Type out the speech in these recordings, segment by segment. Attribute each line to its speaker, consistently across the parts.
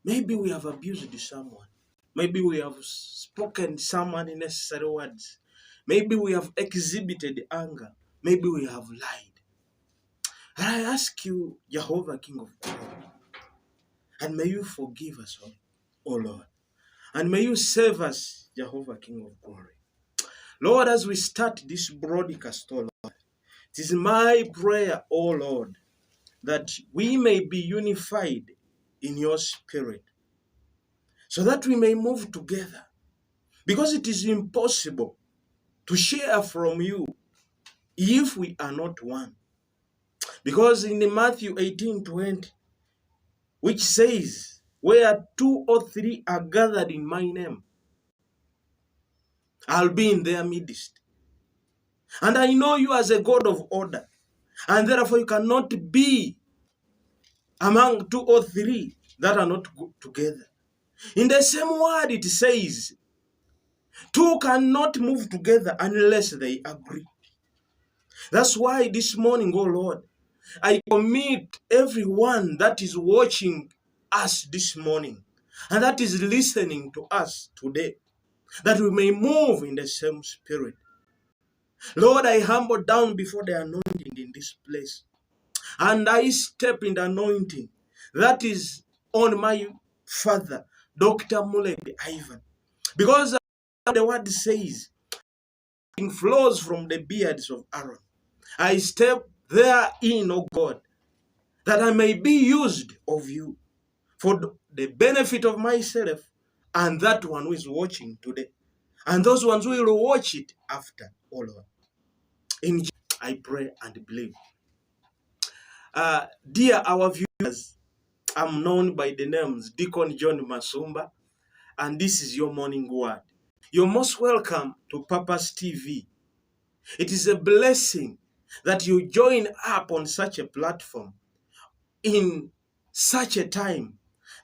Speaker 1: Maybe we have abused someone. Maybe we have spoken some unnecessary words. Maybe we have exhibited anger. Maybe we have lied. And I ask you, Jehovah, King of glory, and may you forgive us all, O Lord. And may you save us, Jehovah, King of glory. Lord, as we start this broadcast, O Lord, it is my prayer, O Lord, that we may be unified in your spirit, so that we may move together. Because it is impossible to share from you if we are not one. Because in Matthew 18:20, which says, where 2 or 3 are gathered in my name, I'll be in their midst. And I know you as a God of order, and therefore you cannot be among 2 or 3 that are not together. In the same word it says, 2 cannot move together unless they agree. That's why this morning, oh Lord, I commit everyone that is watching us this morning and that is listening to us today, that we may move in the same spirit. Lord, I humble down before the anointing in this place, and I step in the anointing that is on my father, Dr. Mulebi Ivan, because the word says, it flows from the beards of Aaron. I step therein, O God, that I may be used of you for the benefit of myself and that one who is watching today, and those ones who will watch it after, O Lord. In Jesus I pray and believe. Dear our viewers, I'm known by the names Deacon John Masumba, and this is your morning word. You're most welcome to Papa's TV. It is a blessing that you join up on such a platform in such a time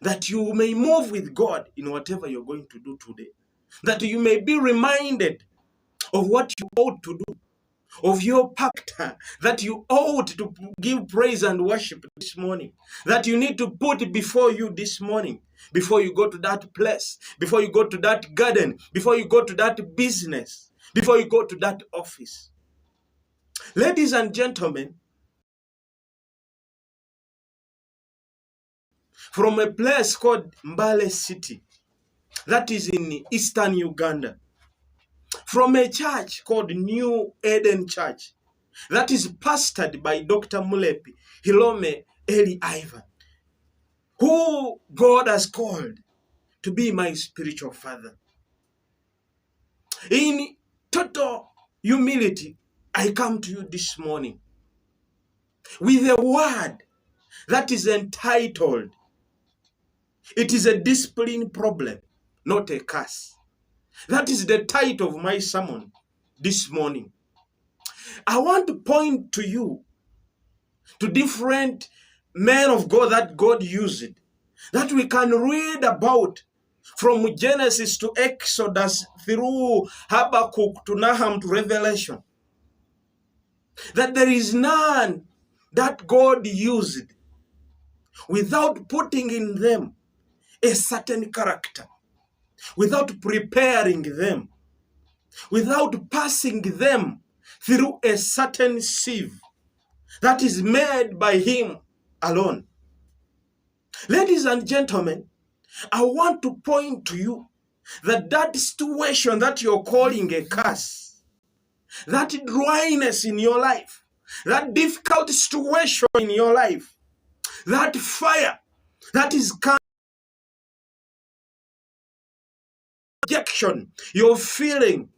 Speaker 1: that you may move with God in whatever you're going to do today. That you may be reminded of what you ought to do, of your pact that you ought to give praise and worship this morning, that you need to put before you this morning, before you go to that place, before you go to that garden, before you go to that business, before you go to that office. Ladies and gentlemen, from a place called Mbale City, that is in eastern Uganda, from a church called New Eden Church, that is pastored by Dr. Mulepi Hilome Eli Ivan, who God has called to be my spiritual father. In total humility, I come to you this morning with a word that is entitled, it is a discipline problem, not a curse. That is the title of my sermon this morning. I want to point to you to different men of God that God used, that we can read about from Genesis to Exodus, through Habakkuk to Nahum to Revelation. That there is none that God used without putting in them a certain character, without preparing them, without passing them through a certain sieve that is made by him alone. Ladies and gentlemen, I want to point to you that that situation that you're calling a curse, that dryness in your life, that difficult situation in your life, that fire that is rejection you're feeling